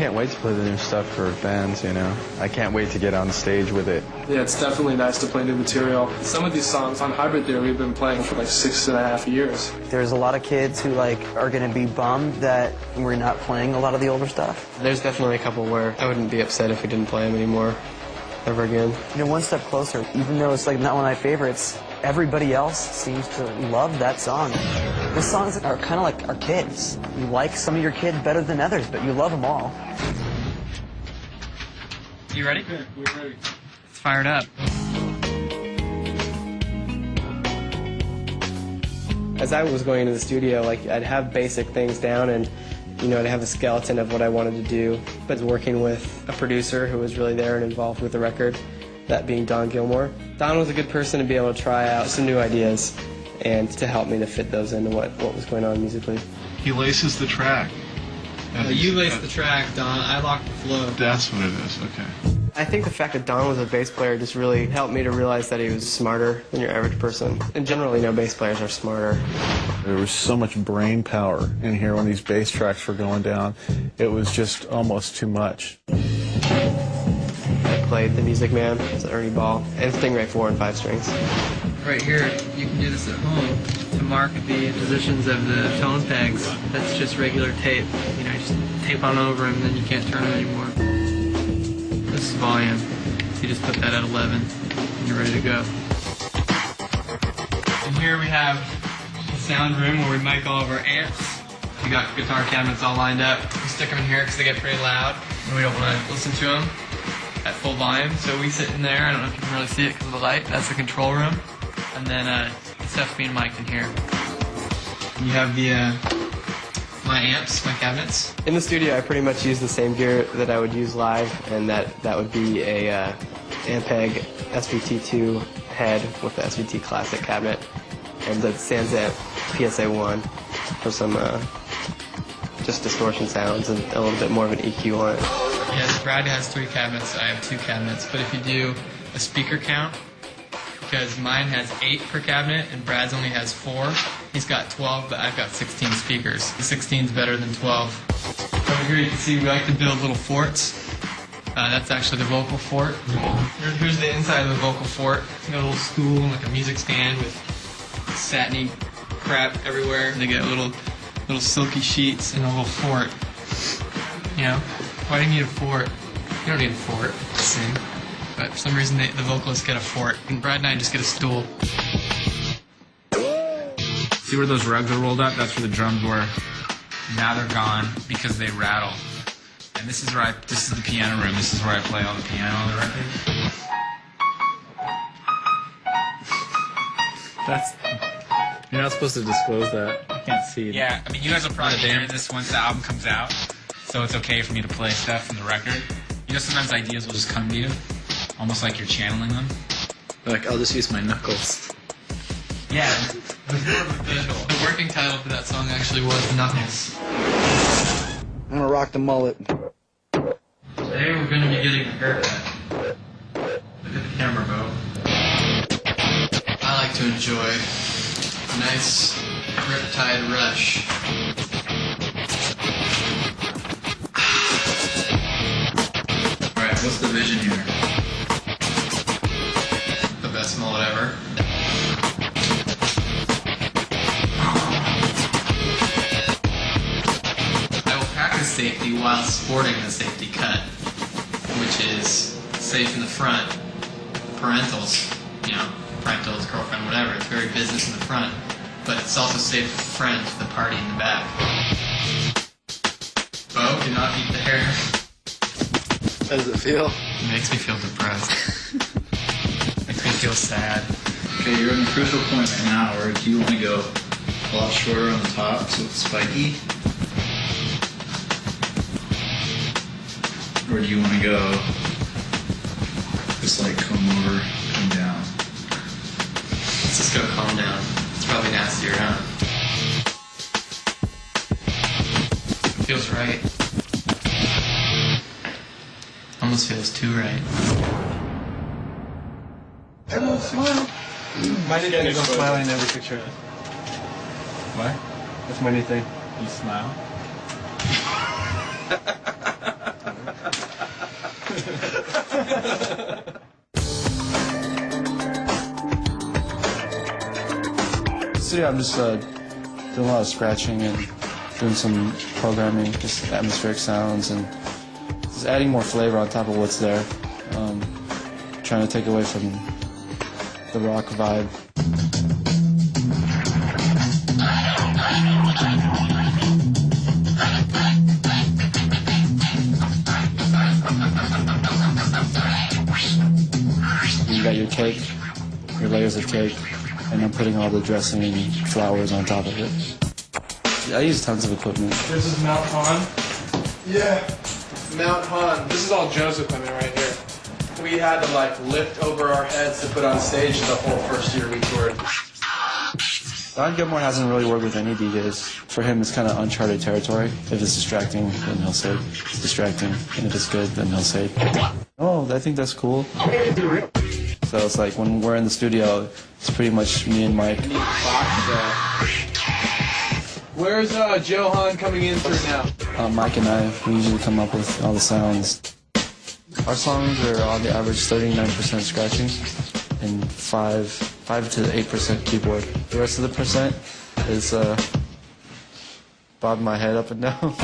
can't wait to play the new stuff for bands, you know. I can't wait to get on stage with it. Yeah, it's definitely nice to play new material. Some of these songs on Hybrid Theory we've been playing for like 6.5 years. There's a lot of kids who are going to be bummed that we're not playing a lot of the older stuff. There's definitely a couple where I wouldn't be upset if we didn't play them anymore, ever again. You know, one step closer, even though it's like not one of my favorites, everybody else seems to love that song. The songs are kind of like our kids. You like some of your kids better than others, but you love them all. You ready? Yeah, we're ready. It's fired up. As I was going into the studio, like, I'd have basic things down and, you know, I'd have a skeleton of what I wanted to do. But working with a producer who was really there and involved with the record, that being Don Gilmore. Don was a good person to be able to try out some new ideas and to help me to fit those into what was going on musically. He laces the track. You lace the track, Don. I lock the flow. That's what it is, okay. I think the fact that Don was a bass player just really helped me to realize that he was smarter than your average person. In general, you know, bass players are smarter. There was so much brain power in here when these bass tracks were going down. It was just almost too much. I played the Music Man, it's Ernie Ball, and Stingray 4 and 5 strings. Right here, you can do this at home to mark the positions of the tone pegs. That's just regular tape. You know, just tape on over them, and then you can't turn them anymore. This is volume. So you just put that at 11, and you're ready to go. And here we have the sound room where we mic all of our amps. We got guitar cabinets all lined up. We stick them in here because they get pretty loud, and we don't want to listen to them at full volume. So we sit in there. I don't know if you can really see it because of the light. That's the control room. And then the stuff's being mic'd in here. You have the my amps, my cabinets. In the studio, I pretty much use the same gear that I would use live, and that would be a Ampeg SVT2 head with the SVT Classic cabinet, and the Sansamp PSA1 for some just distortion sounds and a little bit more of an EQ on it. Yes, Brad has 3 cabinets. I have 2 cabinets. But if you do a speaker count, because mine has 8 per cabinet and Brad's only has 4. He's got 12, but I've got 16 speakers. The 16 is better than 12. Over here you can see we like to build little forts. That's actually the vocal fort. Here's the inside of the vocal fort. You got a little stool and like a music stand with satiny crap everywhere. They get little silky sheets and a little fort. You know, why do you need a fort? You don't need a fort to sing. But for some reason the vocalists get a fort, and Brad and I just get a stool. See where those rugs are rolled up? That's where the drums were. Now they're gone because they rattle. And this is the piano room. This is where I play all the piano on the record. You're not supposed to disclose that. I can't see it. Yeah, I mean, you guys will probably hear this once the album comes out, so it's okay for me to play stuff from the record. You know, sometimes ideas will just come to you, almost like you're channeling them. Like, I'll just use my knuckles. Yeah. The working title for that song actually was Knuckles. I'm gonna rock the mullet. Today we're going to be getting a haircut. Look at the camera, Bo. I like to enjoy a nice riptide rush. Alright, what's the vision here? The best mullet ever. I will practice safety while sporting the safety cut, which is safe in the front, parentals, you know, parentals, girlfriend, whatever. It's very business in the front, but it's also safe for friends, the party in the back. Bo, do not eat the hair. How does it feel? It makes me feel depressed. Makes me feel sad. Okay, you're in a crucial point right now where do you want to go a lot shorter on the top so it's spiky? Or do you want to go just like comb over, come down? Let's just go calm down. It's probably nastier, huh? It feels right. Almost feels too right. Everyone smile. My new thing is I'm smiling in every picture. What? That's my new thing. You smile? Today I'm just doing a lot of scratching and doing some programming, just atmospheric sounds, and just adding more flavor on top of what's there. Trying to take away from the rock vibe. You got your cake, your layers of cake, and I'm putting all the dressing and flowers on top of it. I use tons of equipment. This is Mount Han. Yeah, Mount Han. This is all Joe's equipment right here. We had to like lift over our heads to put on stage the whole first year we toured. Don Gilmore hasn't really worked with any DJs. For him, it's kind of uncharted territory. If it's distracting, then he'll say it's distracting. And if it's good, then he'll say, oh, I think that's cool. So it's like when we're in the studio, it's pretty much me and Mike. Where's Johan coming in through now? Mike and I, we usually come up with all the sounds. Our songs are on the average 39% scratching and 5 to 8% keyboard. The rest of the percent is bobbing my head up and down.